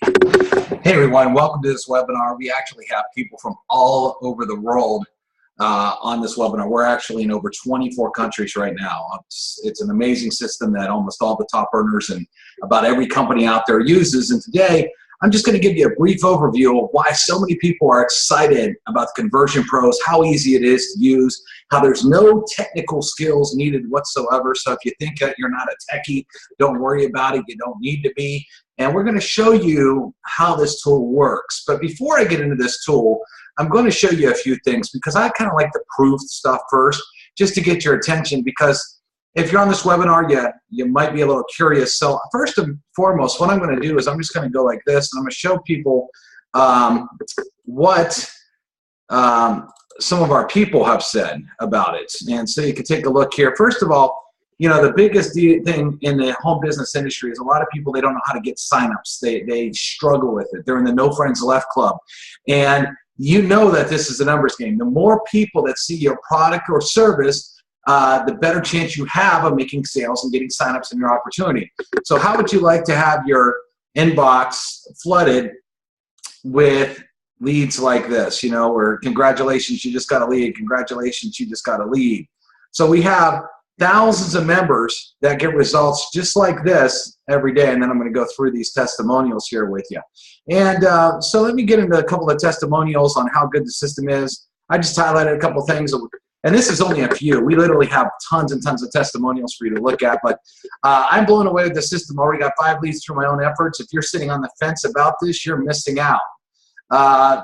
Hey everyone, welcome to this webinar. We actually have people from all over the world on this webinar. We're actually in over 24 countries right now. It's an amazing system that almost all the top earners and about every company out there uses. And today, I'm just going to give you a brief overview of why so many people are excited about the Conversion Pros, how easy it is to use, how there's no technical skills needed whatsoever. So if you think that you're not a techie, don't worry about it. You don't need to be. And we're going to show you how this tool works. But before I get into this tool, I'm going to show you a few things because I kind of like to prove stuff first just to get your attention, because if you're on this webinar, you might be a little curious. So first and foremost, what I'm going to do is I'm just going to go like this, and I'm going to show people what some of our people have said about it. And so you can take a look here. First of all, you know, the biggest thing in the home business industry is a lot of people, they don't know how to get signups. They struggle with it. They're in the No Friends Left Club. And you know that this is a numbers game. The more people that see your product or service, the better chance you have of making sales and getting signups in your opportunity. So how would you like to have your inbox flooded with leads like this, you know, or congratulations, you just got a lead, congratulations, you just got a lead. So we have thousands of members that get results just like this every day, and then I'm going to go through these testimonials here with you. And so let me get into a couple of testimonials on how good the system is. I just highlighted a couple of things, and this is only a few. We literally have tons and tons of testimonials for you to look at, but I'm blown away with the system. I already got 5 leads through my own efforts. If you're sitting on the fence about this, you're missing out.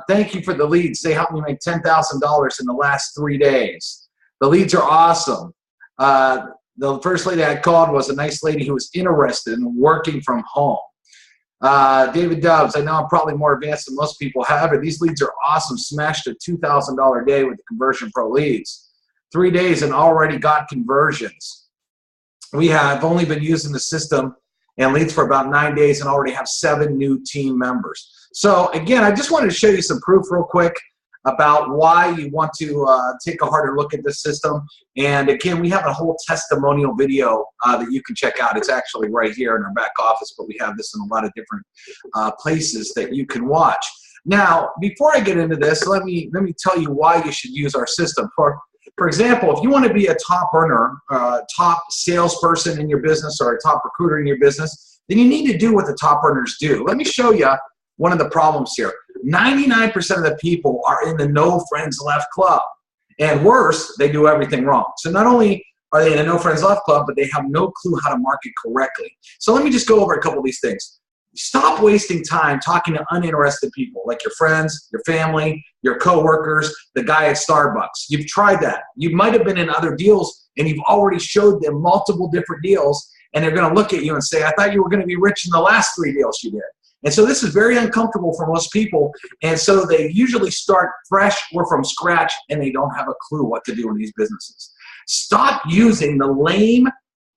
Thank you for the leads. They helped me make $10,000 in the last 3 days. The leads are awesome. The first lady I called was a nice lady who was interested in working from home. David Dobbs, I know I'm probably more advanced than most people. However, these leads are awesome. Smashed a $2,000 day with the Conversion Pro leads. 3 days and already got conversions. We have only been using the system and leads for about 9 days and already have 7 new team members. So again, I just wanted to show you some proof real quick about why you want to take a harder look at this system. And again, we have a whole testimonial video that you can check out. It's actually right here in our back office, but we have this in a lot of different places that you can watch. Now, before I get into this, let me tell you why you should use our system. For example, if you want to be a top earner, top salesperson in your business, or a top recruiter in your business, then you need to do what the top earners do. Let me show you one of the problems here. 99% of the people are in the No Friends Left Club. And worse, they do everything wrong. So not only are they in a No Friends Left Club, but they have no clue how to market correctly. So let me just go over a couple of these things. Stop wasting time talking to uninterested people, like your friends, your family, your coworkers, the guy at Starbucks. You've tried that. You might have been in other deals, and you've already showed them multiple different deals, and they're going to look at you and say, I thought you were going to be rich in the last 3 deals you did. And so this is very uncomfortable for most people, and so they usually start fresh or from scratch, and they don't have a clue what to do in these businesses. Stop using the lame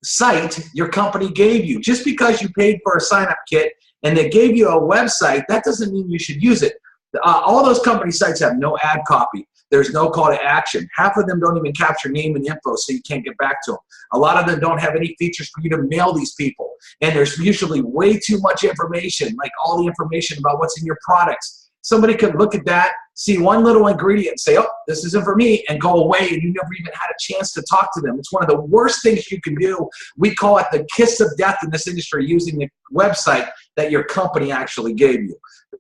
site your company gave you. Just because you paid for a sign-up kit and they gave you a website, that doesn't mean you should use it. All those company sites have no ad copy. There's no call to action. Half of them don't even capture name and info, so you can't get back to them. A lot of them don't have any features for you to mail these people. And there's usually way too much information, like all the information about what's in your products. Somebody could look at that, see one little ingredient, say, oh, this isn't for me, and go away, and you never even had a chance to talk to them. It's one of the worst things you can do. We call it the kiss of death in this industry, using the website that your company actually gave you.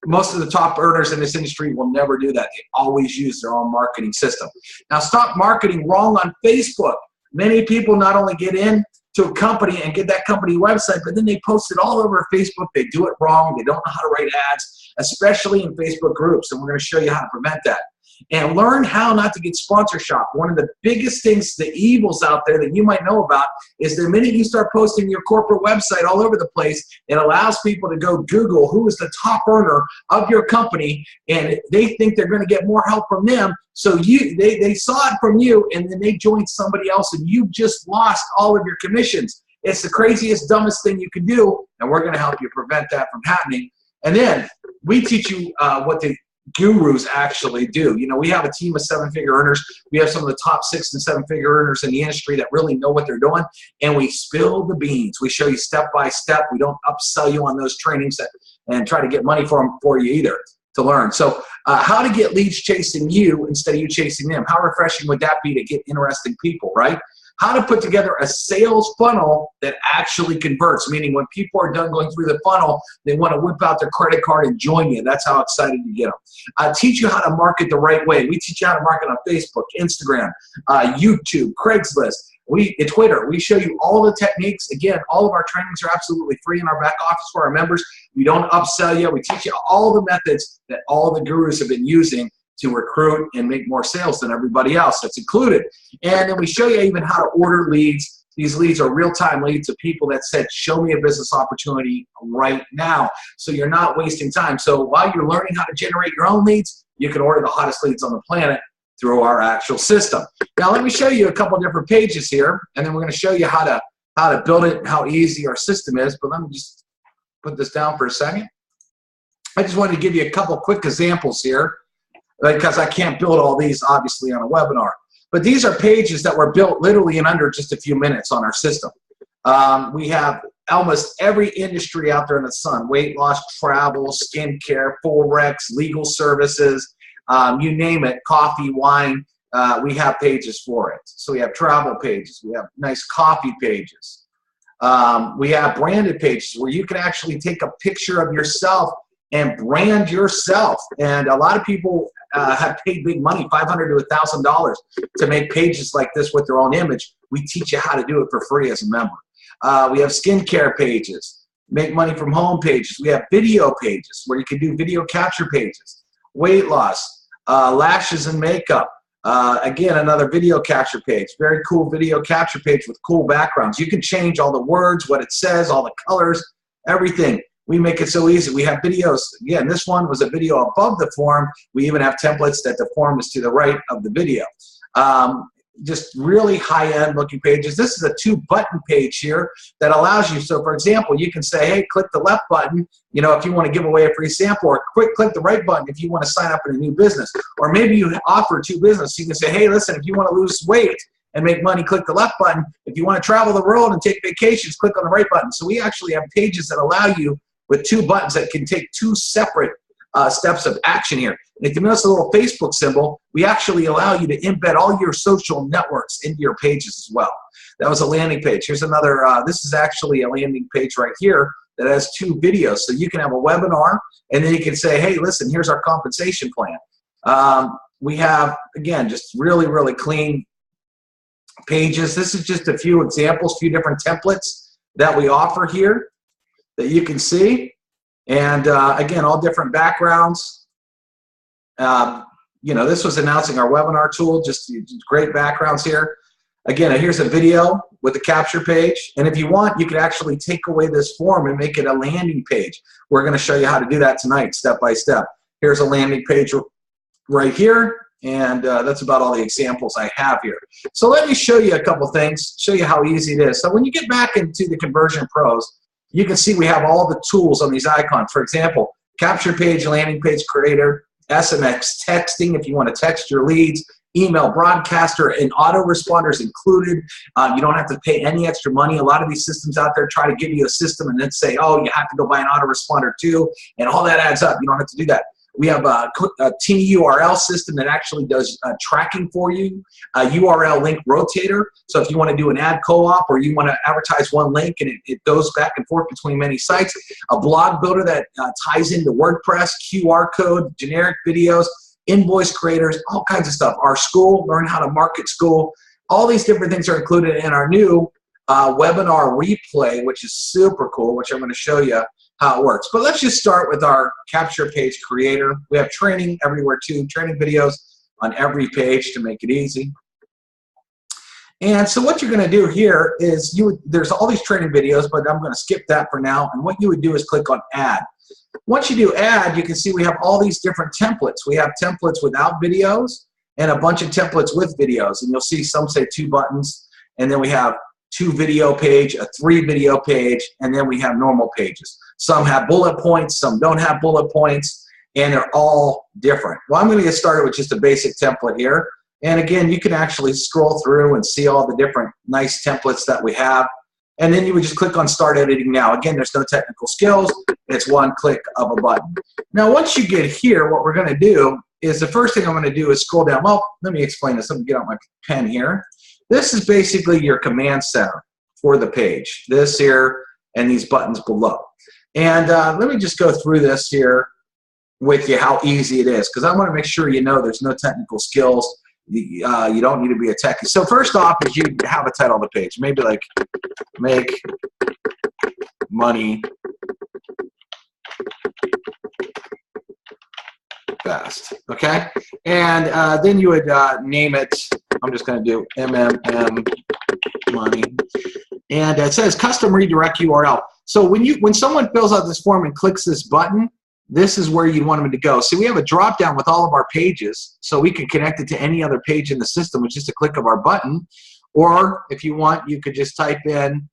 Most of the top earners in this industry will never do that. They always use their own marketing system. Now, stop marketing wrong on Facebook. Many people not only get in to a company and get that company website, but then they post it all over Facebook. They do it wrong. They don't know how to write ads, especially in Facebook groups, and we're going to show you how to prevent that. And learn how not to get sponsorship. One of the biggest things, the evils out there that you might know about, is the minute you start posting your corporate website all over the place, it allows people to go Google who is the top earner of your company, and they think they're going to get more help from them. So they saw it from you, and then they joined somebody else, and you've just lost all of your commissions. It's the craziest, dumbest thing you can do, and we're going to help you prevent that from happening. And then we teach you what the gurus actually do. You know, we have a team of 7-figure earners. We have some of the top 6 and 7-figure earners in the industry that really know what they're doing, and we spill the beans. We show you step by step. We don't upsell you on those trainings that and try to get money for you either to learn. So how to get leads chasing you instead of you chasing them. How refreshing would that be to get interesting people, right? How to put together a sales funnel that actually converts, meaning when people are done going through the funnel, they want to whip out their credit card and join you. That's how excited you get them. Teach you how to market the right way. We teach you how to market on Facebook, Instagram, YouTube, Craigslist, Twitter. We show you all the techniques. Again, all of our trainings are absolutely free in our back office for our members. We don't upsell you. We teach you all the methods that all the gurus have been using to recruit and make more sales than everybody else. That's included. And then we show you even how to order leads. These leads are real-time leads of people that said, show me a business opportunity right now. So you're not wasting time. So while you're learning how to generate your own leads, you can order the hottest leads on the planet through our actual system. Now let me show you a couple different pages here, and then we're going to show you how to build it and how easy our system is. But let me just put this down for a second. I just wanted to give you a couple quick examples here, because I can't build all these obviously on a webinar. But these are pages that were built literally in under just a few minutes on our system. We have almost every industry out there in the sun: weight loss, travel, skincare, Forex, legal services, you name it, coffee, wine, we have pages for it. So we have travel pages, we have nice coffee pages. We have branded pages where you can actually take a picture of yourself and brand yourself. And a lot of people have paid big money, $500 to $1,000, to make pages like this with their own image. We teach you how to do it for free as a member. We have skincare pages, make money from home pages. We have video pages where you can do video capture pages, weight loss, lashes and makeup. Again, another video capture page, very cool video capture page with cool backgrounds. You can change all the words, what it says, all the colors, everything. We make it so easy. We have videos. Again, this one was a video above the form. We even have templates that the form is to the right of the video. Just really high-end looking pages. This is a 2-button page here that allows you. So, for example, you can say, hey, click the left button, you know, if you want to give away a free sample, or click the right button if you want to sign up in a new business. Or maybe you offer 2 business. You can say, hey, listen, if you want to lose weight and make money, click the left button. If you want to travel the world and take vacations, click on the right button. So we actually have pages that allow you with 2 buttons that can take 2 separate steps of action here. And if you notice the little Facebook symbol, we actually allow you to embed all your social networks into your pages as well. That was a landing page. Here's another, this is actually a landing page right here that has 2 videos. So you can have a webinar, and then you can say, hey, listen, here's our compensation plan. We have, again, just really, really clean pages. This is just a few examples, few different templates that we offer here that you can see. And again, all different backgrounds. You know, this was announcing our webinar tool, just great backgrounds here. Again, here's a video with a capture page. And if you want, you could actually take away this form and make it a landing page. We're going to show you how to do that tonight, step by step. Here's a landing page right here. And that's about all the examples I have here. So let me show you a couple things, show you how easy it is. So when you get back into the Conversion Pros, you can see we have all the tools on these icons. For example, capture page, landing page creator, SMS texting if you want to text your leads, email broadcaster, and autoresponders included. You don't have to pay any extra money. A lot of these systems out there try to give you a system and then say, oh, you have to go buy an autoresponder too, and all that adds up. You don't have to do that. We have a TURL system that actually does tracking for you, a URL link rotator. So if you want to do an ad co-op or you want to advertise one link and it goes back and forth between many sites, a blog builder that ties into WordPress, QR code, generic videos, invoice creators, all kinds of stuff. Our school, Learn How to Market School, all these different things are included in our new webinar replay, which is super cool, which I'm going to show you how it works. But let's just start with our capture page creator. We have training everywhere too, training videos on every page to make it easy. And so what you're going to do here is there's all these training videos, but I'm going to skip that for now. And what you would do is click on add. Once you do add, you can see we have all these different templates. We have templates without videos and a bunch of templates with videos. And you'll see some say 2 buttons, and then we have 2 video page, a 3 video page, and then we have normal pages. Some have bullet points, some don't have bullet points, and they're all different. Well, I'm going to get started with just a basic template here. And again, you can actually scroll through and see all the different nice templates that we have. And then you would just click on Start Editing Now. Again, there's no technical skills. It's one click of a button. Now, once you get here, what we're going to do is the first thing I'm going to do is scroll down. Well, let me explain this. Let me get out my pen here. This is basically your command center for the page. This here and these buttons below. And let me just go through this here with you, how easy it is, because I want to make sure you know there's no technical skills. You don't need to be a techie. So first off is you have a title on the page. Maybe like Make Money Fast. Okay? And then you would name it, I'm just going to do MMM Money. And it says custom redirect URL. So when someone fills out this form and clicks this button, this is where you want them to go. See, we have a drop down with all of our pages, so we can connect it to any other page in the system with just a click of our button. Or if you want, you could just type in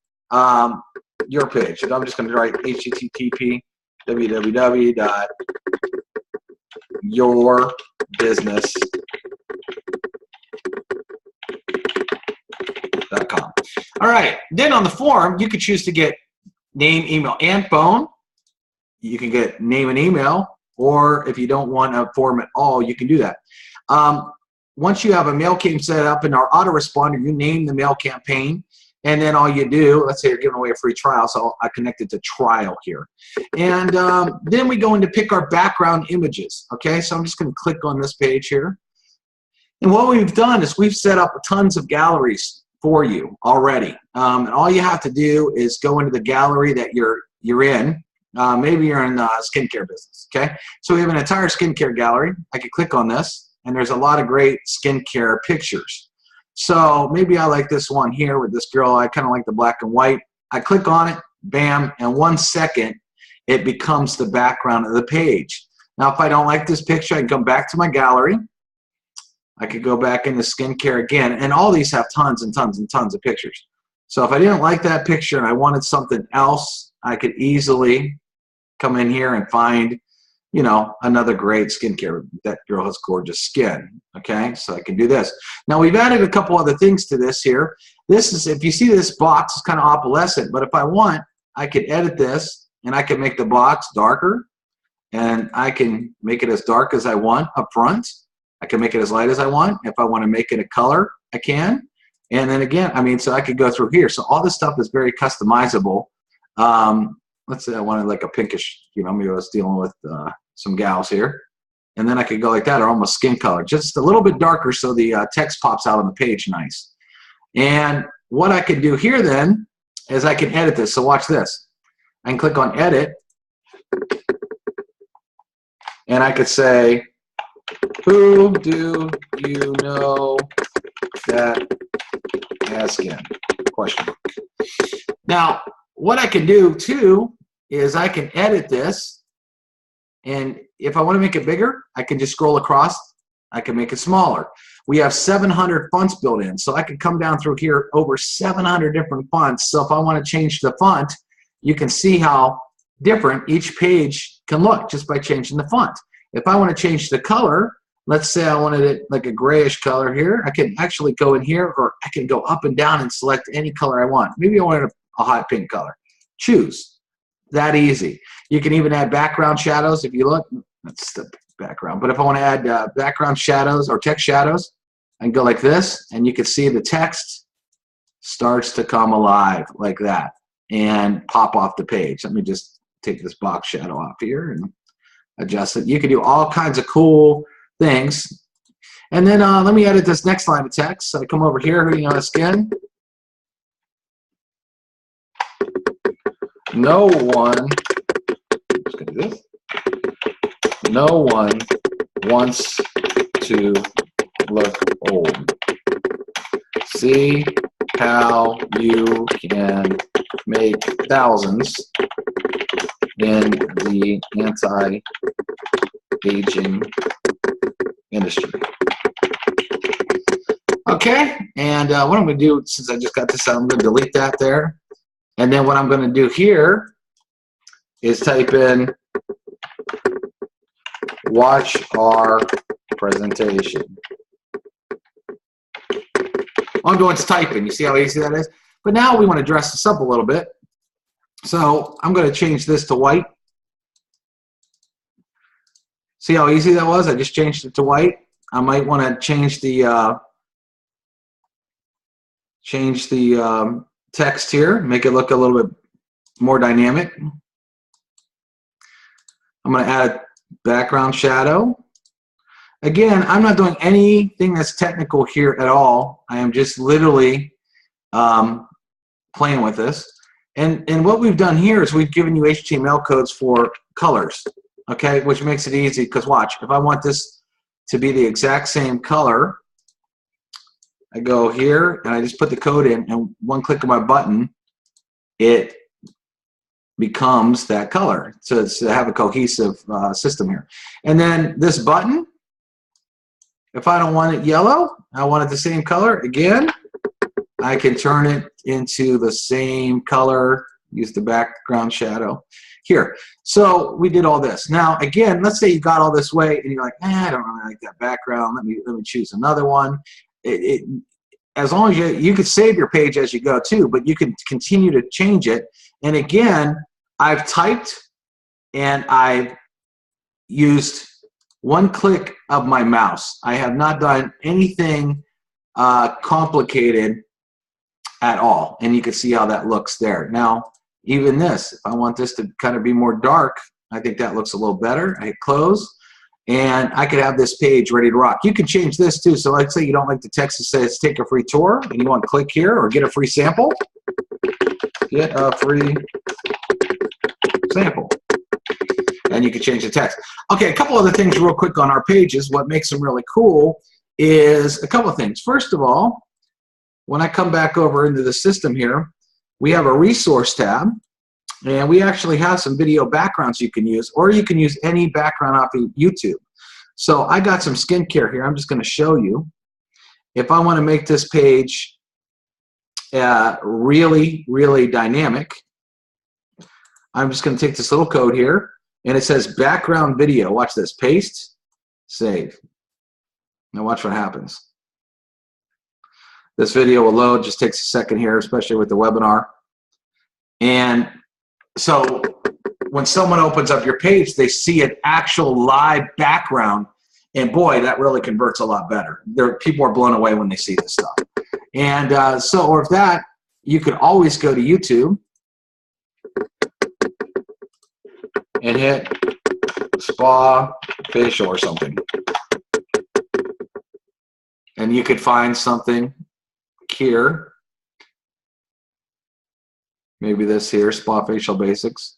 your page. And I'm just going to write http www.yourbusiness.com. All right. Then on the form, you could choose to get name, email, and phone. You can get name and email, or if you don't want a form at all, you can do that. Once you have a mail campaign set up in our autoresponder, you name the mail campaign, and then all you do, let's say you're giving away a free trial, so I connect it to trial here. And then we go into pick our background images, okay? So I'm just gonna click on this page here. And what we've done is we've set up tons of galleries for you already. And all you have to do is go into the gallery that you're in. Maybe you're in the skincare business, okay? So we have an entire skincare gallery. I could click on this, and there's a lot of great skincare pictures. So maybe I like this one here with this girl. I kind of like the black and white. I click on it, bam, and 1 second, it becomes the background of the page. Now, if I don't like this picture, I can come back to my gallery. I could go back into skincare again, and all these have tons and tons and tons of pictures. So if I didn't like that picture and I wanted something else, I could easily come in here and find, you know, another great skincare. That girl has gorgeous skin, okay? So I can do this. Now, we've added a couple other things to this here. This is, if you see this box, it's kind of opalescent, but if I want, I could edit this, and I can make the box darker, and I can make it as dark as I want up front. I can make it as light as I want. If I want to make it a color, I can. And then again, I mean, so I could go through here. So all this stuff is very customizable. Let's say I wanted like a pinkish, you know, maybe I was dealing with some gals here. And then I could go like that, or almost skin color. Just a little bit darker so the text pops out on the page nice. And what I could do here then is I can edit this. So watch this. I can click on Edit. And I could say, who do you know that has skin? Question mark. Now, what I can do too is I can edit this, and if I want to make it bigger, I can just scroll across. I can make it smaller. We have 700 fonts built in, so I can come down through here over 700 different fonts. So if I want to change the font, you can see how different each page can look just by changing the font. If I want to change the color, let's say I wanted it like a grayish color here, I can actually go in here, or I can go up and down and select any color I want. Maybe I wanted a hot pink color. Choose. That easy. You can even add background shadows. If you look, that's the background. But if I want to add background shadows or text shadows, I can go like this, and you can see the text starts to come alive like that and pop off the page. Let me just take this box shadow off here and adjust it. You can do all kinds of cool things. And then let me edit this next line of text. So I come over here, who do you know has skin? No one, just gonna do this. No one wants to look old. See how you can make thousands in the anti-aging industry. Okay, and what I'm going to do, since I just got this out, I'm going to delete that there. And then what I'm going to do here is type in, watch our presentation. All I'm doing is typing. You see how easy that is? But now we want to dress this up a little bit. So I'm going to change this to white. See how easy that was? I just changed it to white. I might want to change the text here, make it look a little bit more dynamic. I'm going to add a background shadow. Again, I'm not doing anything that's technical here at all. I am just literally playing with this. And what we've done here is we've given you HTML codes for colors, okay, which makes it easy because watch, if I want this to be the exact same color, I go here and I just put the code in, and one click of my button, it becomes that color. So it's to have a cohesive system here. And then this button, if I don't want it yellow, I want it the same color, again, I can turn it into the same color, use the background shadow here. So we did all this. Now, again, let's say you got all this way and you're like, I don't really like that background. Let me choose another one. As long as you could save your page as you go too, but you can continue to change it. And again, I've typed and I've used one click of my mouse. I have not done anything complicated at all. And you can see how that looks there. Now, even this, if I want this to kind of be more dark, I think that looks a little better. I hit close, and I could have this page ready to rock. You can change this too. So let's say you don't like the text that says take a free tour, and you want to click here or get a free sample. Get a free sample. And you can change the text. Okay, a couple other things real quick on our pages. What makes them really cool is a couple of things. First of all, when I come back over into the system here, we have a resource tab, and we actually have some video backgrounds you can use, or you can use any background off of YouTube. So I got some skincare here. I'm just going to show you. If I want to make this page really, really dynamic, I'm just going to take this little code here, and it says background video. Watch this. Paste, save. Now watch what happens. This video will load, just takes a second here, especially with the webinar. And so when someone opens up your page, they see an actual live background, and boy, that really converts a lot better. People are blown away when they see this stuff. And or if that, you can always go to YouTube and hit spa facial or something. And you could find something here, maybe this here, spa facial basics.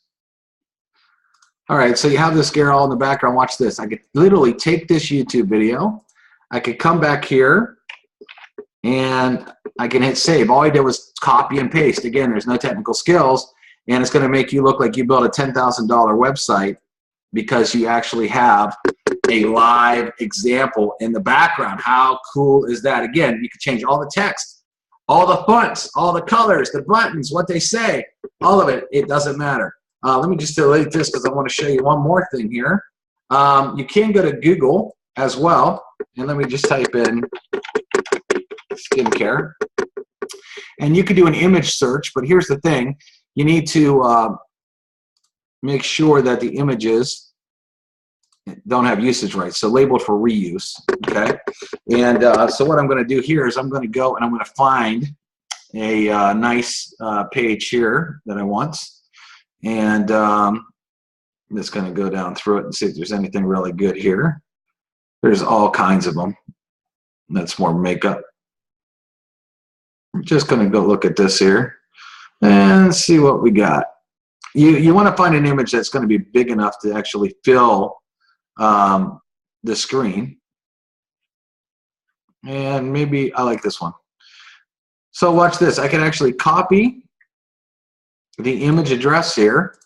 All right, so you have this gear all in the background. Watch this. I could literally take this YouTube video, I could come back here, and I can hit save. All I did was copy and paste. Again, there's no technical skills, and it's going to make you look like you built a $10,000 website because you actually have a live example in the background. How cool is that? Again, you can change all the text, all the fonts, all the colors, the buttons, what they say, all of it. It doesn't matter. Let me just delete this because I want to show you one more thing here. You can go to Google as well, and let me just type in skincare. And you can do an image search, but here's the thing. You need to make sure that the images don't have usage rights, so labeled for reuse, okay? And so what I'm going to do here is I'm going to go and I'm going to find a nice page here that I want, and I'm just going to go down through it and see if there's anything really good here. There's all kinds of them. That's more makeup. I'm just going to go look at this here and see what we got. You want to find an image that's going to be big enough to actually fill the screen, and maybe I like this one. So watch this. I can actually copy the image address here,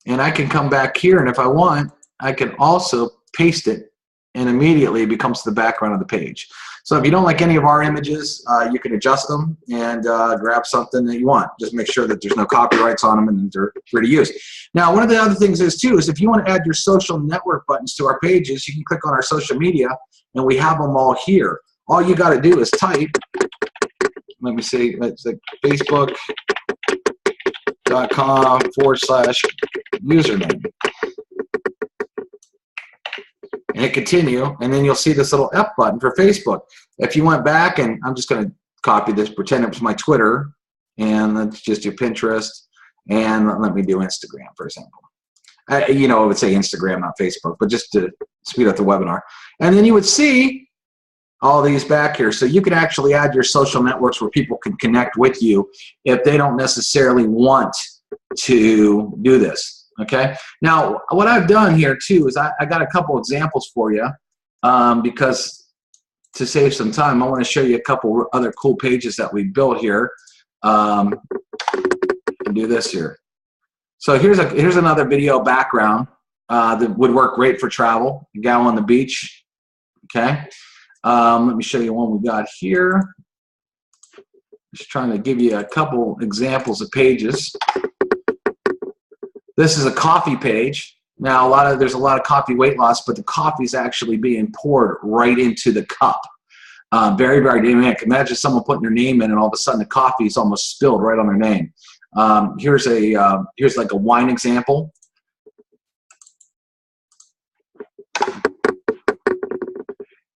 and I can come back here, and if I want, I can also paste it, and immediately it becomes the background of the page. So if you don't like any of our images, you can adjust them and grab something that you want. Just make sure that there's no copyrights on them and they're free to use. Now, one of the other things is too, is if you want to add your social network buttons to our pages, you can click on our social media, and we have them all here. All you got to do is type let me see, it's like facebook.com/username. And hit continue, and then you'll see this little F button for Facebook. If you went back, and I'm just going to copy this, pretend it was my Twitter, and let's just do Pinterest, and let me do Instagram, for example. You know, I would say Instagram, not Facebook, but just to speed up the webinar. And then you would see all these back here. So you can actually add your social networks where people can connect with you if they don't necessarily want to do this, okay? Now, what I've done here too is I got a couple examples for you because to save some time, I want to show you a couple other cool pages that we built here. And do this here. So here's another video background that would work great for travel. A gal on the beach, okay? Let me show you one we got here. Just trying to give you a couple examples of pages. This is a coffee page. Now there's a lot of coffee weight loss, but the coffee is actually being poured right into the cup. Very, very dynamic. Imagine someone putting their name in, and all of a sudden the coffee is almost spilled right on their name. Here's like a wine example.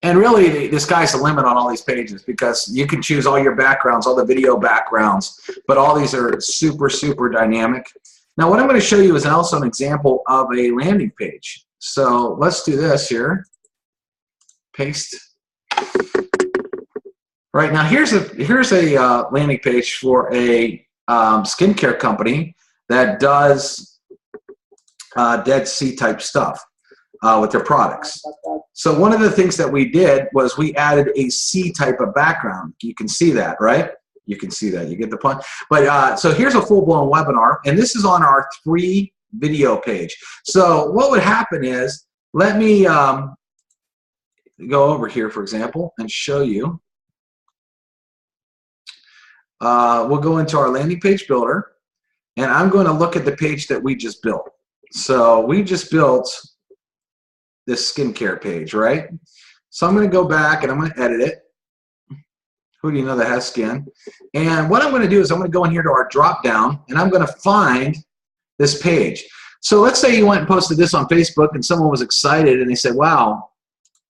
And really, the sky's the limit on all these pages because you can choose all your backgrounds, all the video backgrounds, but all these are super, super dynamic. Now, what I'm going to show you is also an example of a landing page. So let's do this here. Paste. Right now, here's a landing page for a skincare company that does Dead Sea type stuff with their products. So one of the things that we did was we added a sea type of background. You can see that, right? You can see that. You get the point. But so here's a full-blown webinar, and this is on our 3 video page. So what would happen is, let me go over here, for example, and show you. We'll go into our landing page builder, and I'm going to look at the page that we just built. So we just built this skincare page, right? So I'm going to go back and I'm going to edit it. Who do you know that has skin? And what I'm going to do is I'm going to go in here to our drop down, and I'm going to find this page. So let's say you went and posted this on Facebook, and someone was excited, and they said, wow,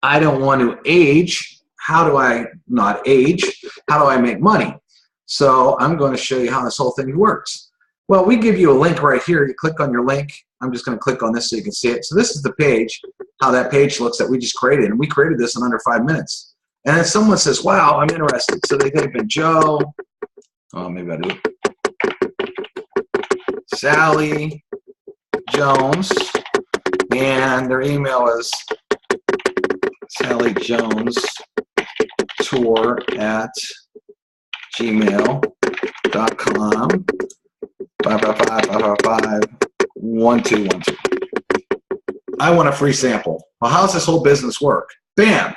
I don't want to age. How do I not age? How do I make money? So I'm going to show you how this whole thing works. Well, we give you a link right here. You click on your link. I'm just going to click on this so you can see it. So this is the page, how that page looks that we just created. And we created this in under 5 minutes. And then someone says, wow, I'm interested. So they type in Joe. Oh, maybe I do. Sally Jones. And their email is sallyjonestour@gmail.com. 555-555-1212. I want a free sample. Well, how's this whole business work? Bam!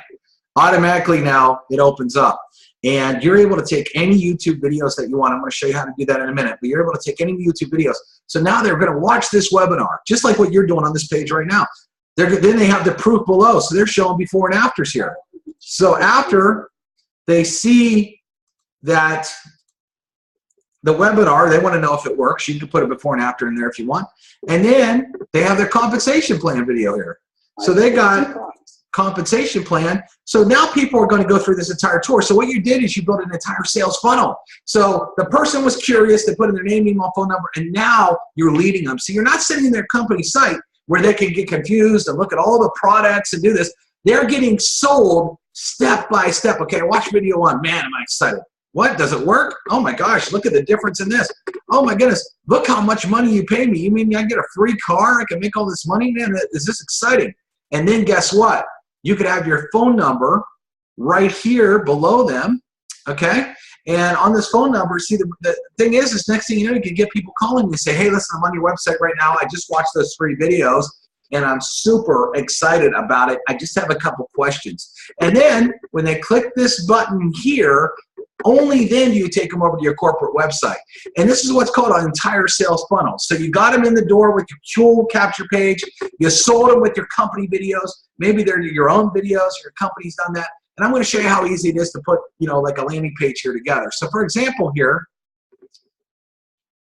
Automatically now it opens up. And you're able to take any YouTube videos that you want. I'm going to show you how to do that in a minute. But you're able to take any YouTube videos. So now they're going to watch this webinar, just like what you're doing on this page right now. Then they have the proof below. So they're showing before and afters here. So after they see that the webinar, they want to know if it works. You can put a before and after in there if you want. And then they have their compensation plan video here. So they got compensation plan. So now people are going to go through this entire tour. So what you did is you built an entire sales funnel. So the person was curious, they put in their name, email, phone number, and now you're leading them. So you're not sitting in their company site where they can get confused and look at all the products and do this. They're getting sold step by step. Okay, watch video 1. Man, am I excited. What? Does it work? Oh my gosh, look at the difference in this. Oh my goodness, look how much money you pay me. You mean I get a free car? I can make all this money? Man, is this exciting? And then guess what? You could have your phone number right here below them, okay? And on this phone number, see, the thing is next thing you know, you can get people calling you and say, hey, listen, I'm on your website right now. I just watched those 3 videos, and I'm super excited about it. I just have a couple questions. And then when they click this button here, only then do you take them over to your corporate website. And this is what's called an entire sales funnel. So you got them in the door with your cool capture page. You sold them with your company videos. Maybe they're your own videos. Your company's done that. And I'm going to show you how easy it is to put, you know, like a landing page here together. So for example here,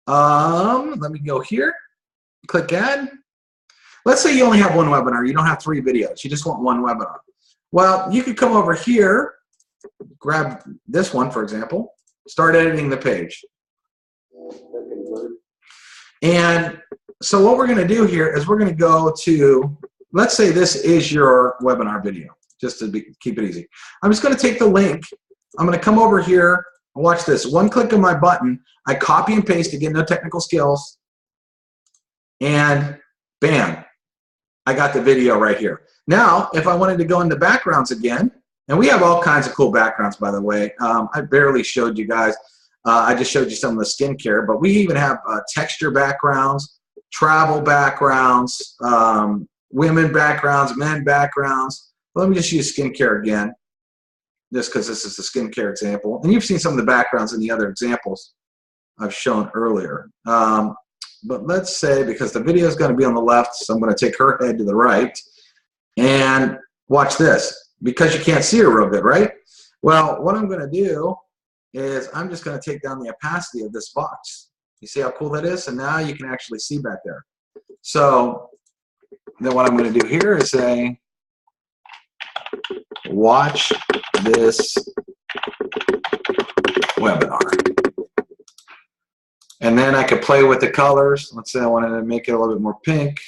let me go here, click add. Let's say you only have one webinar. You don't have 3 videos. You just want one webinar. Well, you could come over here, grab this one, for example, start editing the page. And so what we're going to do here is we're going to go to, let's say this is your webinar video, just to keep it easy. I'm just going to take the link. I'm going to come over here and watch this. One click of my button, I copy and paste, again, no technical skills, and bam, I got the video right here. Now, if I wanted to go into backgrounds again, and we have all kinds of cool backgrounds, by the way. I barely showed you guys. I just showed you some of the skincare, but we even have texture backgrounds, travel backgrounds, women backgrounds, men backgrounds. Let me just use skincare again, just because this is the skincare example. And you've seen some of the backgrounds in the other examples I've shown earlier. But let's say, because the video is going to be on the left, so I'm going to take her head to the right. And watch this, because you can't see her real good, right? Well, what I'm going to do is I'm just going to take down the opacity of this box. You see how cool that is? And now you can actually see back there. So then what I'm going to do here is say, watch this webinar. And then I could play with the colors. Let's say I wanted to make it a little bit more pink.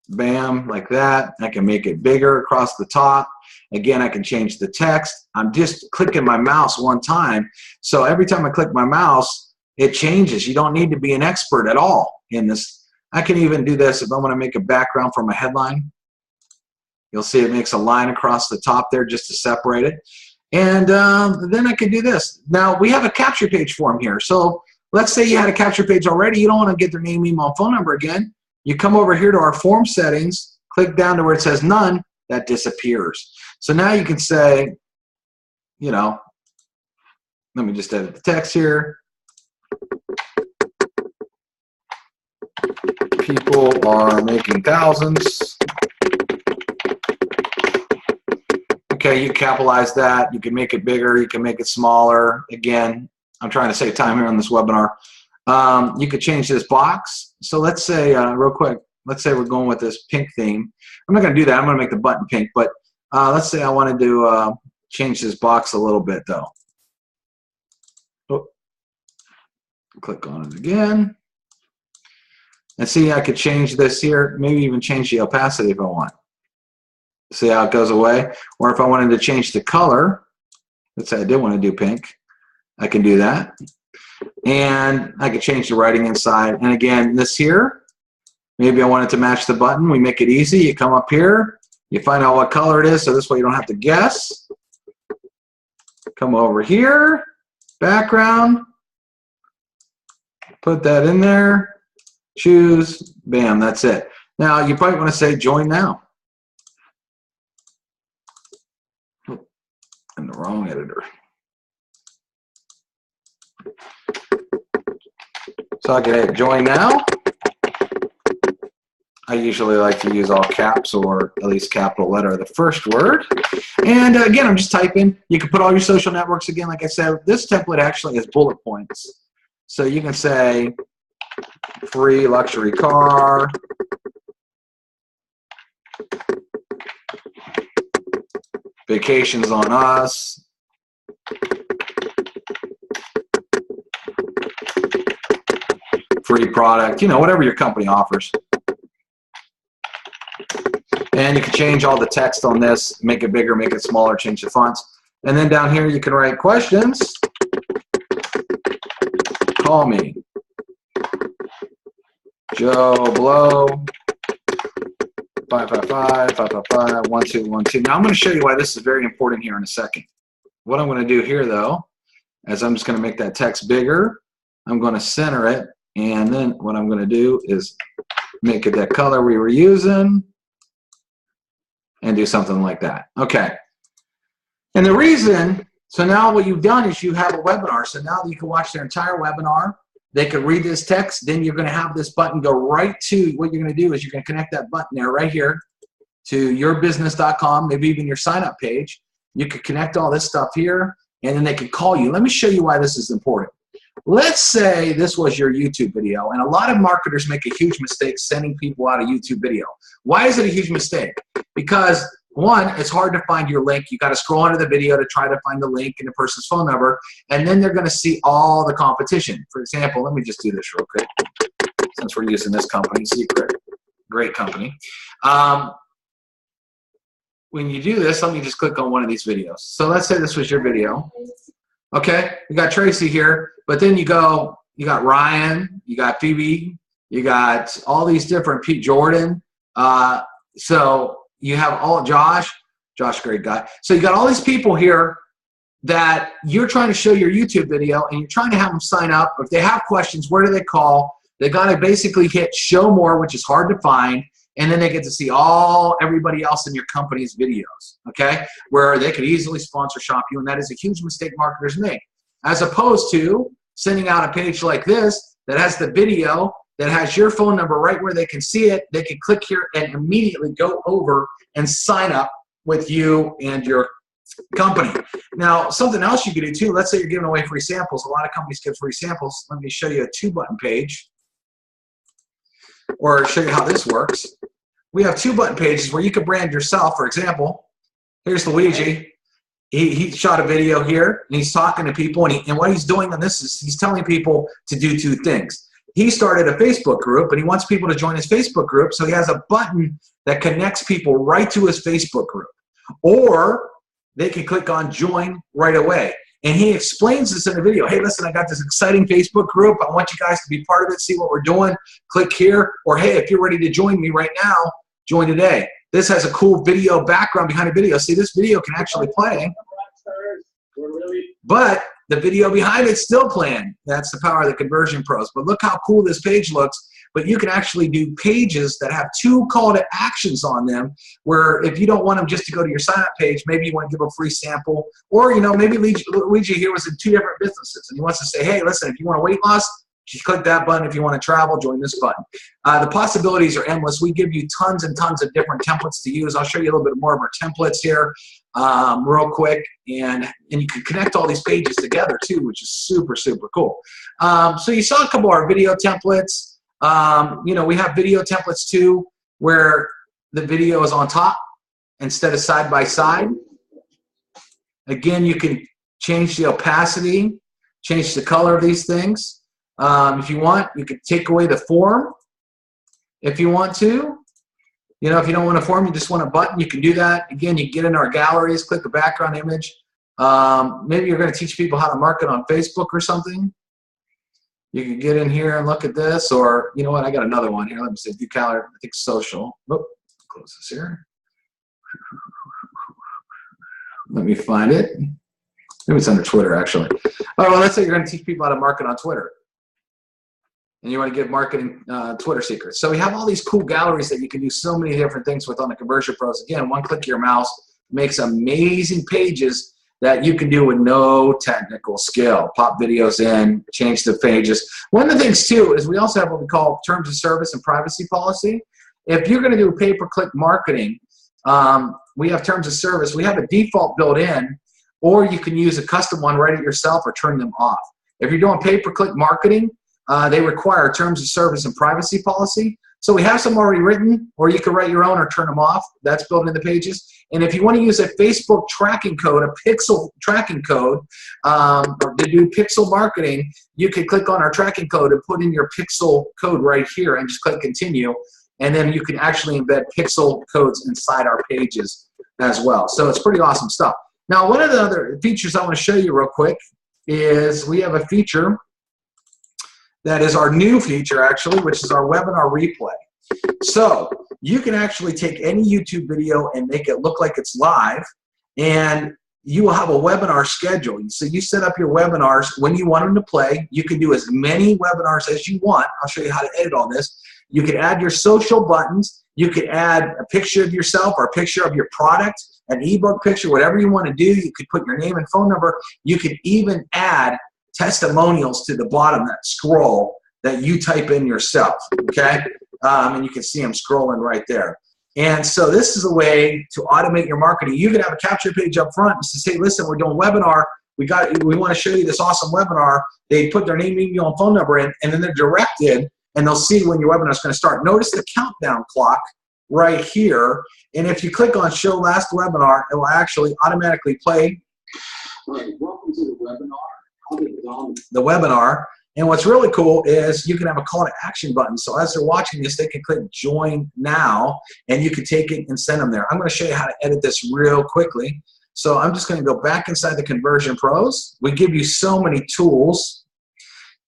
Bam, like that. I can make it bigger across the top. Again, I can change the text. I'm just clicking my mouse one time. So every time I click my mouse, it changes. You don't need to be an expert at all in this. I can even do this if I want to make a background for my headline. You'll see it makes a line across the top there just to separate it. And then I could do this. Now, we have a capture page form here. So let's say you had a capture page already. You don't want to get their name, email, phone number again. You come over here to our form settings, click down to where it says none, that disappears. So now you can say, you know, let me just edit the text here. People are making thousands. Okay, you capitalize that. You can make it bigger. You can make it smaller. Again, I'm trying to save time here on this webinar. You could change this box. So let's say, real quick, let's say we're going with this pink theme. I'm not going to do that. I'm going to make the button pink. But let's say I wanted to change this box a little bit, though. Oh. Click on it again. And see, I could change this here. Maybe even change the opacity if I want. See how it goes away? Or if I wanted to change the color, let's say I did want to do pink, I can do that. And I can change the writing inside. And again, this here, maybe I want it to match the button. We make it easy. You come up here, you find out what color it is, so this way you don't have to guess. Come over here, background, put that in there, choose, bam, that's it. Now, you probably want to say join now. In the wrong editor. So I can hit join now. I usually like to use all caps or at least capital letter the first word. And again, I'm just typing. You can put all your social networks again. Like I said, this template actually has bullet points. So you can say free luxury car. Vacations on us. Free product, you know, whatever your company offers. And you can change all the text on this, make it bigger, make it smaller, change the fonts. And then down here you can write questions. Call me. Joe Blow. 555-555-1212. Now I'm going to show you why this is very important here in a second. What I'm going to do here, though, is I'm just going to make that text bigger. I'm going to center it, and then what I'm going to do is make it that color we were using, and do something like that. Okay. And the reason, so now what you've done is you have a webinar. So now you can watch their entire webinar. They could read this text. Then you're going to have this button go right to, what you're going to do is you're going to connect that button there right here to yourbusiness.com, maybe even your sign up page. You could connect all this stuff here, and then they could call you. Let me show you why this is important. Let's say this was your YouTube video, and a lot of marketers make a huge mistake sending people out a YouTube video. Why is it a huge mistake? Because one, it's hard to find your link. You got to scroll under the video to try to find the link and the person's phone number, and then they're going to see all the competition. For example, let me just do this real quick, since we're using this company, Secret, great company. When you do this, let me just click on one of these videos. So let's say this was your video. Okay, you got Tracy here, but then you got Ryan, you got Phoebe, you got all these different, Pete Jordan. So you have all Josh, great guy. So you got all these people here that you're trying to show your YouTube video, and you're trying to have them sign up. If they have questions, where do they call? They got to basically hit show more, which is hard to find. And then they get to see everybody else in your company's videos, okay, where they could easily sponsor shop you, and that is a huge mistake marketers make. As opposed to sending out a page like this that has the video, that has your phone number right where they can see it. They can click here and immediately go over and sign up with you and your company. Now, something else you could do too, let's say you're giving away free samples. A lot of companies give free samples. Let me show you a 2-button page, or show you how this works. We have 2-button pages where you can brand yourself. For example, here's Luigi. He shot a video here, and he's talking to people, and what he's doing on this is he's telling people to do 2 things. He started a Facebook group, and he wants people to join his Facebook group, so he has a button that connects people right to his Facebook group. Or they can click on join right away. And he explains this in the video. Hey, listen, I got this exciting Facebook group. I want you guys to be part of it, see what we're doing. Click here. Or, hey, if you're ready to join me right now, join today. This has a cool video background behind the video. See, this video can actually play, but the video behind it's still playing. That's the power of the conversion pros. But look how cool this page looks. But you can actually do pages that have 2 call to actions on them, where if you don't want them just to go to your sign-up page, maybe you want to give a free sample. Or, you know, maybe Luigi here was in 2 different businesses, and he wants to say, hey, listen, if you want a weight loss, just click that button. If you want to travel, join this button. The possibilities are endless. We give you tons and tons of different templates to use. I'll show you a little bit more of our templates here real quick. And you can connect all these pages together too, which is super, super cool. So you saw a couple of our video templates. You know, we have video templates too, where the video is on top instead of side by side. Again, you can change the opacity, change the color of these things. If you want, you could take away the form if you want to. You know, if you don't want a form, you just want a button, you can do that. Again, you get in our galleries, click the background image. Maybe you're going to teach people how to market on Facebook or something. You can get in here and look at this, or you know what, I got another one here. Let me see, do calendar, I think social. Oh, close this here. Let me find it. Maybe it's under Twitter, actually. Oh, well, let's say you're going to teach people how to market on Twitter, and you want to give marketing Twitter secrets. So we have all these cool galleries that you can do so many different things with on the Conversion Pros. Again, one click of your mouse makes amazing pages that you can do with no technical skill. Pop videos in, change the pages. One of the things, too, is we also have what we call terms of service and privacy policy. If you're going to do pay-per-click marketing, we have terms of service. We have a default built in, or you can use a custom one, write it yourself, or turn them off. If you're doing pay-per-click marketing, they require terms of service and privacy policy. So we have some already written, or you can write your own or turn them off. That's built in the pages. And if you want to use a Facebook tracking code, a pixel tracking code, or to do pixel marketing, you can click on our tracking code and put in your pixel code right here and just click continue. And then you can actually embed pixel codes inside our pages as well. So it's pretty awesome stuff. Now, one of the other features I want to show you real quick is we have a feature that is our new feature, actually, which is our webinar replay. So you can actually take any YouTube video and make it look like it's live, and you will have a webinar schedule. So you set up your webinars when you want them to play. You can do as many webinars as you want. I'll show you how to edit all this. You can add your social buttons. You can add a picture of yourself or a picture of your product, an ebook picture, whatever you want to do. You could put your name and phone number. You could even add testimonials to the bottom that scroll that you type in yourself, okay? And you can see them scrolling right there. And so this is a way to automate your marketing. You can have a capture page up front to say, listen, we're doing a webinar. We want to show you this awesome webinar. They put their name, email, and phone number in, and then they're directed, and they'll see when your webinar is going to start. Notice the countdown clock right here. And if you click on Show Last Webinar, it will actually automatically play. All right, welcome to the webinar. The webinar. And what's really cool is you can have a call to action button. So as they're watching this, they can click Join Now, and you can take it and send them there. I'm going to show you how to edit this real quickly. So I'm just going to go back inside the Conversion Pros. We give you so many tools.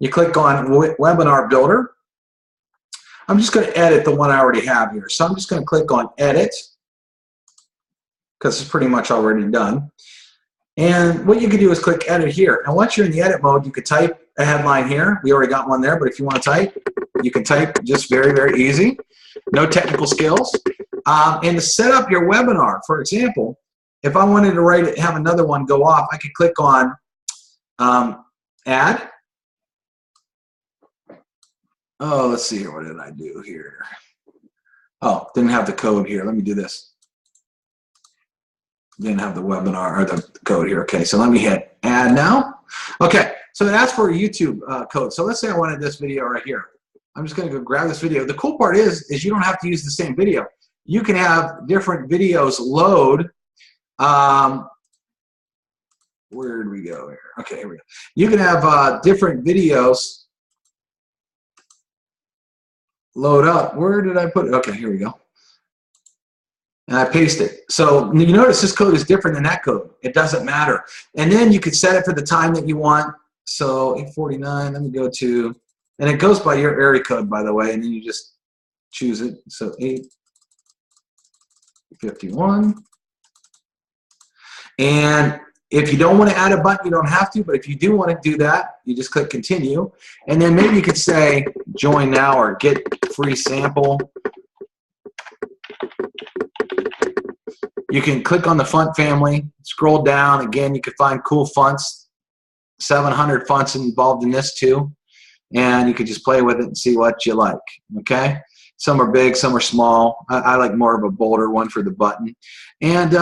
You click on Webinar Builder. I'm just going to edit the one I already have here. So I'm just going to click on Edit because it's pretty much already done. And what you can do is click Edit here. And once you're in the edit mode, you could type a headline here. We already got one there, but if you want to type, you can type just very, very easy. No technical skills. And to set up your webinar, for example, if I wanted to write it, have another one go off, I could click on Add. Oh, let's see here. What did I do here? Oh, didn't have the code here. Let me do this. Didn't have the webinar or the code here. Okay, so let me hit Add now. Okay, so it asks for a YouTube code. So let's say I wanted this video right here. I'm just going to go grab this video. The cool part is you don't have to use the same video. You can have different videos load. Where did we go here? Okay, here we go. You can have different videos load up. Where did I put it? Okay, here we go. And I paste it. So you notice this code is different than that code. It doesn't matter. And then you could set it for the time that you want. So 8:49, let me go to, and it goes by your area code, by the way, and then you just choose it. So 8:51. And if you don't want to add a button, you don't have to, but if you do want to do that, you just click Continue. And then maybe you could say Join Now or Get Free Sample. You can click on the font family, scroll down. Again, you can find cool fonts, 700 fonts involved in this too. And you can just play with it and see what you like, okay? Some are big, some are small. I like more of a bolder one for the button. And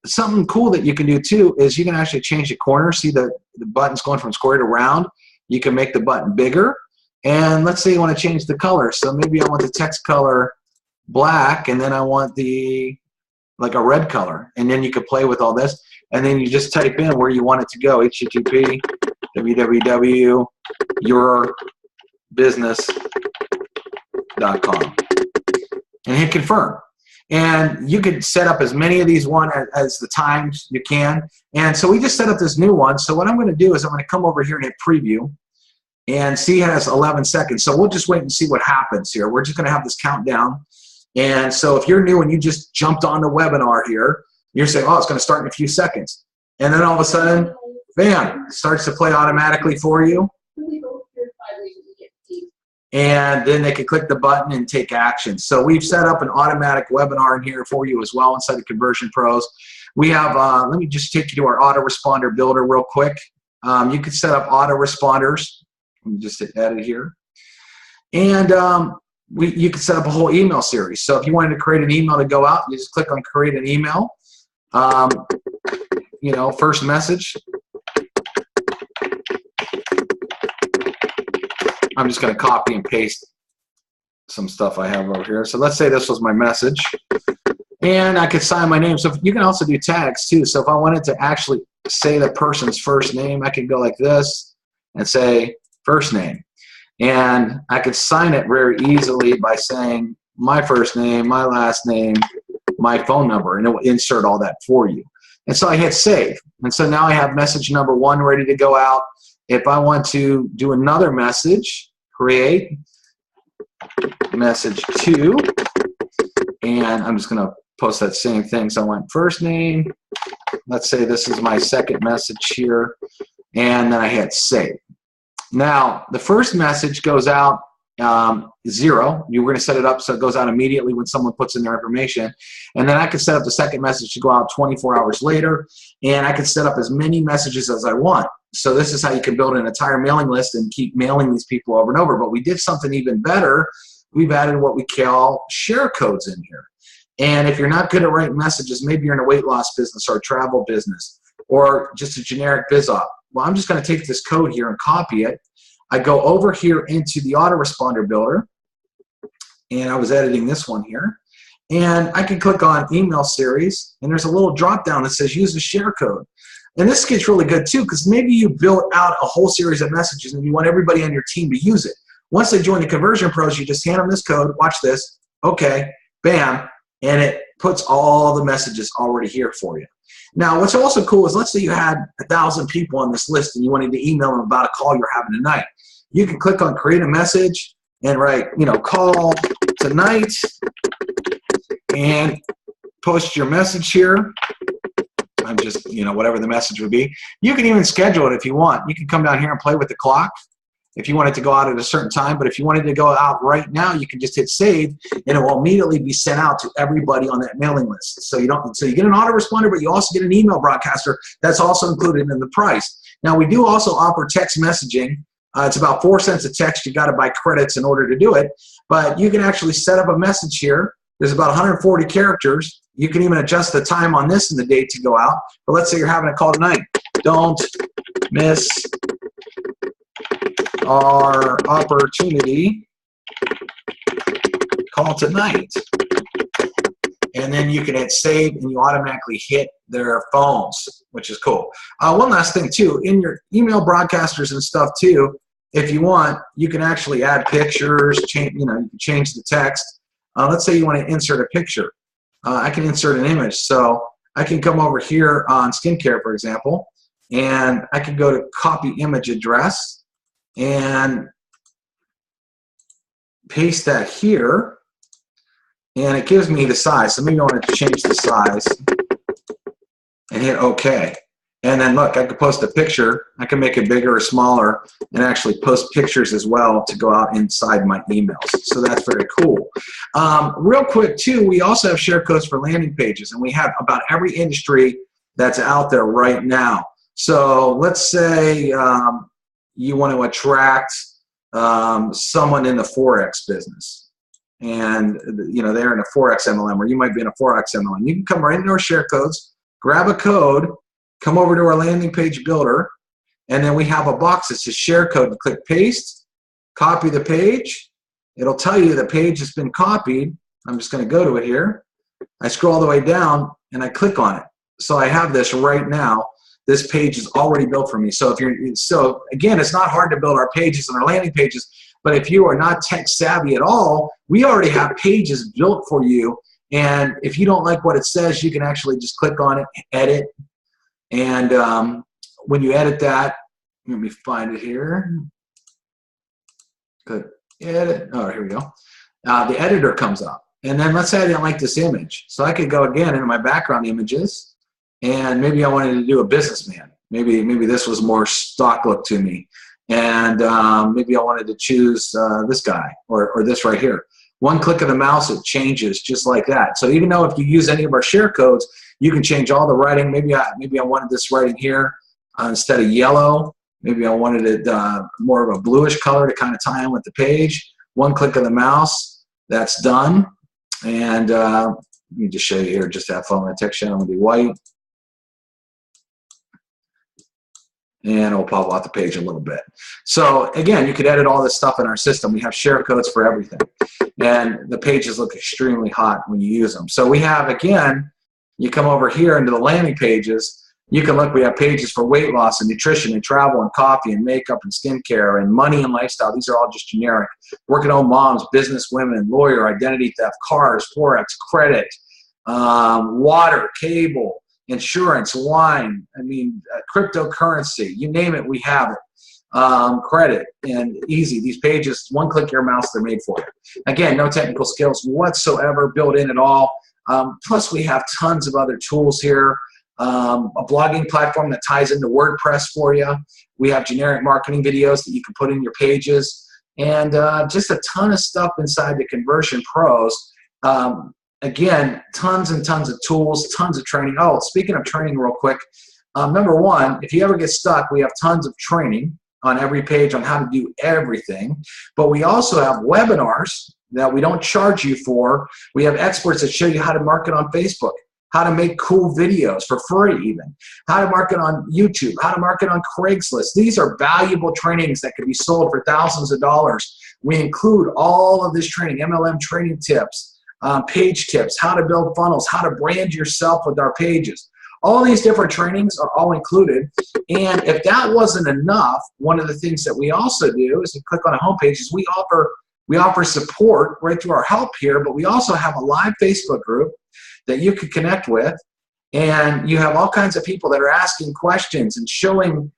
something cool that you can do too is you can actually change the corner. See the button's going from square to round. You can make the button bigger. And let's say you want to change the color. So maybe I want the text color black, and then I want the like a red color. And then you can play with all this. And then you just type in where you want it to go. HTTP www.yourbusiness.com and hit confirm. And you could set up as many of these as the times you can. And so we just set up this new one. So what I'm going to do is I'm going to come over here and hit preview, and see it has 11 seconds. So we'll just wait and see what happens here. We're just going to have this countdown. And so if you're new and you just jumped on the webinar here, you're saying, oh, it's going to start in a few seconds. And then all of a sudden, bam, it starts to play automatically for you. And then they can click the button and take action. So we've set up an automatic webinar in here for you as well inside the Conversion Pros. We have, let me just take you to our autoresponder builder real quick. You can set up autoresponders. Let me just hit edit here. And you can set up a whole email series. So if you wanted to create an email to go out, you just click on create an email. You know, first message. I'm just going to copy and paste some stuff I have over here. So let's say this was my message. And I could sign my name. So you can also do tags too. So if I wanted to actually say the person's first name, I could go like this and say first name. And I could sign it very easily by saying my first name, my last name, my phone number, and it will insert all that for you. And so I hit save. And so now I have message number 1 ready to go out. If I want to do another message, create message 2, and I'm just going to post that same thing. So I want first name. Let's say this is my second message here, and then I hit save. Now, the first message goes out 0. You're going to set it up so it goes out immediately when someone puts in their information. And then I can set up the second message to go out 24 hours later, and I can set up as many messages as I want. So this is how you can build an entire mailing list and keep mailing these people over and over. But we did something even better. We've added what we call share codes in here. And if you're not good at writing messages, maybe you're in a weight loss business or a travel business or just a generic biz op. Well, I'm just going to take this code here and copy it. I go over here into the autoresponder builder, and I was editing this one here. And I can click on email series, and there's a little drop down that says use a share code. And this gets really good too, because maybe you built out a whole series of messages and you want everybody on your team to use it. Once they join the Conversion Pros, you just hand them this code, watch this, okay, bam, and it puts all the messages already here for you. Now, what's also cool is, let's say you had 1,000 people on this list and you wanted to email them about a call you're having tonight. You can click on create a message and write, call tonight, and post your message here. I'm just, whatever the message would be. You can even schedule it if you want. You can come down here and play with the clock if you want it to go out at a certain time. But if you wanted to go out right now, you can just hit save, and it will immediately be sent out to everybody on that mailing list. So you get an autoresponder, but you also get an email broadcaster. That's also included in the price. Now, we do also offer text messaging. It's about 4 cents a text. You got to buy credits in order to do it. But you can actually set up a message here. There's about 140 characters. You can even adjust the time on this and the date to go out. But let's say you're having a call tonight. Don't miss our opportunity. Call tonight. And then you can hit save, and you automatically hit their phones, which is cool. One last thing too, in your email broadcasters and stuff too, if you want, you can actually add pictures, you can change the text. Let's say you want to insert a picture. I can insert an image. So I can come over here on skincare, for example, and I can go to copy image address and paste that here. And it gives me the size. So maybe I want to change the size and hit OK. And then look, I could post a picture. I can make it bigger or smaller and actually post pictures as well to go out inside my emails. So that's very cool. Real quick too, we also have share codes for landing pages, and we have about every industry that's out there right now. So let's say you want to attract someone in the Forex business, and they're in a Forex MLM, or you might be in a Forex MLM. You can come right into our share codes, grab a code, come over to our landing page builder, and then we have a box that says share code. You click paste, copy the page. It'll tell you the page has been copied. I'm just going to go to it here. I scroll all the way down and I click on it. So I have this right now. This page is already built for me. So again, it's not hard to build our pages and our landing pages, but if you are not tech savvy at all, we already have pages built for you. And if you don't like what it says, you can actually just click on it, edit. And when you edit that, let me find it here. Good. Edit. Oh, here we go. The editor comes up. And then let's say I didn't like this image. So I could go again into my background images, and maybe I wanted to do a businessman. Maybe this was more stock look to me. And maybe I wanted to choose this guy or this right here. One click of the mouse, it changes just like that. So even though if you use any of our share codes, you can change all the writing. Maybe I wanted this writing here instead of yellow. Maybe I wanted it more of a bluish color to kind of tie in with the page. One click of the mouse, that's done. And let me just show you here, just have fun with the text channel. It'll be white. And it'll pop out the page a little bit. So again, you could edit all this stuff in our system. We have share codes for everything. And the pages look extremely hot when you use them. So we have, again, you come over here into the landing pages, you can look, we have pages for weight loss and nutrition and travel and coffee and makeup and skincare and money and lifestyle. These are all just generic. Working home moms, business women, lawyer, identity theft, cars, Forex, credit, water, cable, insurance, wine, cryptocurrency, you name it, we have it. Credit, and easy. These pages, one click of your mouse, they're made for you. Again, no technical skills whatsoever built in at all. Plus, we have tons of other tools here. A blogging platform that ties into WordPress for you. We have generic marketing videos that you can put in your pages, and just a ton of stuff inside the Conversion Pros. Again, tons and tons of tools, tons of training. Oh, speaking of training real quick, number one, if you ever get stuck, we have tons of training on every page on how to do everything. But we also have webinars that we don't charge you for. We have experts that show you how to market on Facebook, how to make cool videos for free even, how to market on YouTube, how to market on Craigslist. These are valuable trainings that can be sold for thousands of dollars. We include all of this training, MLM training tips, page tips, how to build funnels, how to brand yourself with our pages. All these different trainings are all included. And if that wasn't enough, one of the things that we also do is you click on a homepage is we offer support right through our help here, but we also have a live Facebook group that you can connect with, and you have all kinds of people that are asking questions and showing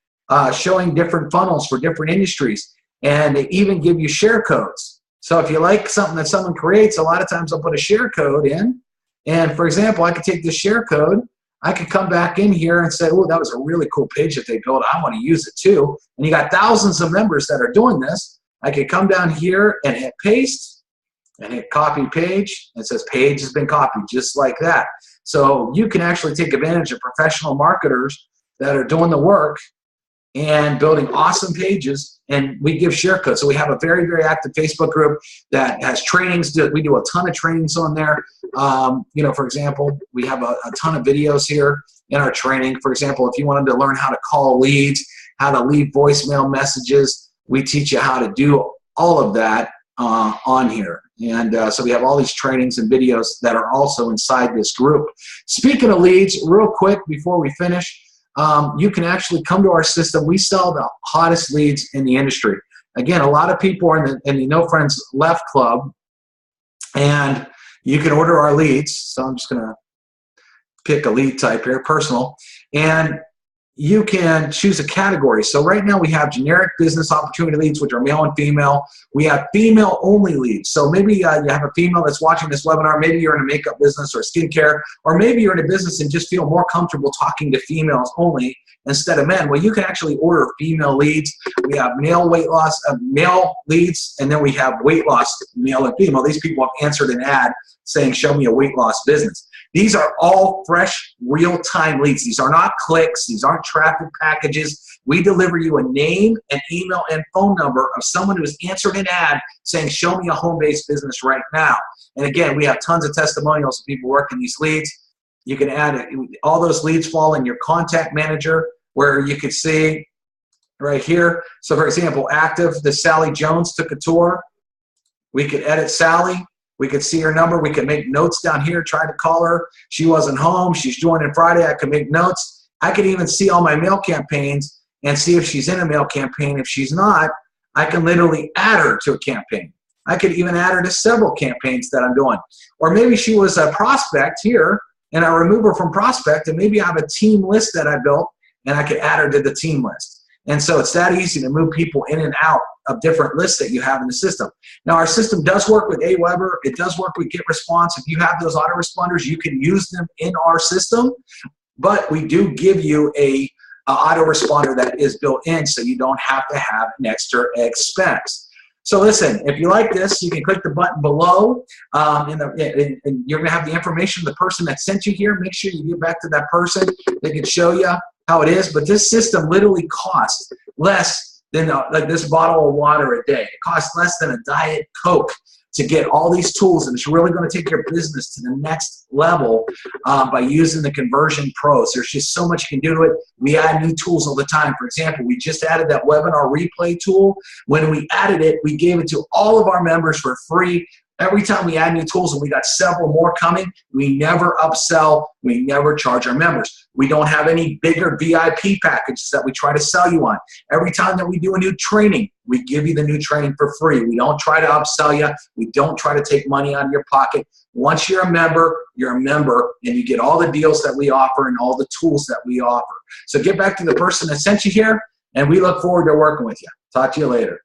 different funnels for different industries, and they even give you share codes. So if you like something that someone creates, a lot of times I'll put a share code in, and for example, I could take this share code, I could come back in here and say, oh, that was a really cool page that they built, I want to use it too. And you got thousands of members that are doing this. I could come down here and hit paste and hit copy page. It says page has been copied, just like that. So you can actually take advantage of professional marketers that are doing the work and building awesome pages, and we give share codes. So we have a very, very active Facebook group that has trainings. We do a ton of trainings on there. For example, we have a ton of videos here in our training. For example, if you wanted to learn how to call leads, how to leave voicemail messages, we teach you how to do all of that on here. And so we have all these trainings and videos that are also inside this group. Speaking of leads, real quick before we finish, you can actually come to our system. We sell the hottest leads in the industry. Again, a lot of people are in the No Friends Left Club, and you can order our leads. So I'm just going to pick a lead type here, personal, and you can choose a category. So right now we have generic business opportunity leads, which are male and female. We have female only leads. So maybe you have a female that's watching this webinar. Maybe you're in a makeup business or skincare, or maybe you're in a business and just feel more comfortable talking to females only instead of men. Well, you can actually order female leads. We have male weight loss, male leads, and then we have weight loss, male and female. These people have answered an ad saying, show me a weight loss business. These are all fresh, real-time leads. These are not clicks. These aren't traffic packages. We deliver you a name, an email, and phone number of someone who has answered an ad saying, show me a home-based business right now. And again, we have tons of testimonials of people working these leads. You can add it. All those leads fall in your contact manager, where you could see right here. So for example, active, the Sally Jones took a tour. We could edit Sally. We could see her number. We could make notes down here, try to call her. She wasn't home. She's joining Friday. I could make notes. I could even see all my mail campaigns and see if she's in a mail campaign. If she's not, I can literally add her to a campaign. I could even add her to several campaigns that I'm doing. Or maybe she was a prospect here, and I remove her from prospect, and maybe I have a team list that I built, and I could add her to the team list. And so it's that easy to move people in and out of different lists that you have in the system. Now, our system does work with Aweber. It does work with GetResponse. If you have those autoresponders, you can use them in our system. But we do give you a autoresponder that is built in, so you don't have to have an extra expense. So listen, if you like this, you can click the button below, and you're going to have the information of the person that sent you here. Make sure you get back to that person. They can show you how it is. But this system literally costs less than like this bottle of water a day. It costs less than a Diet Coke to get all these tools, and it's really going to take your business to the next level by using the Conversion Pros. There's just so much you can do to it. We add new tools all the time. For example, we just added that webinar replay tool. When we added it, we gave it to all of our members for free. Every time we add new tools, and we got several more coming, we never upsell, we never charge our members. We don't have any bigger VIP packages that we try to sell you on. Every time that we do a new training, we give you the new training for free. We don't try to upsell you. We don't try to take money out of your pocket. Once you're a member, and you get all the deals that we offer and all the tools that we offer. So get back to the person that sent you here, and we look forward to working with you. Talk to you later.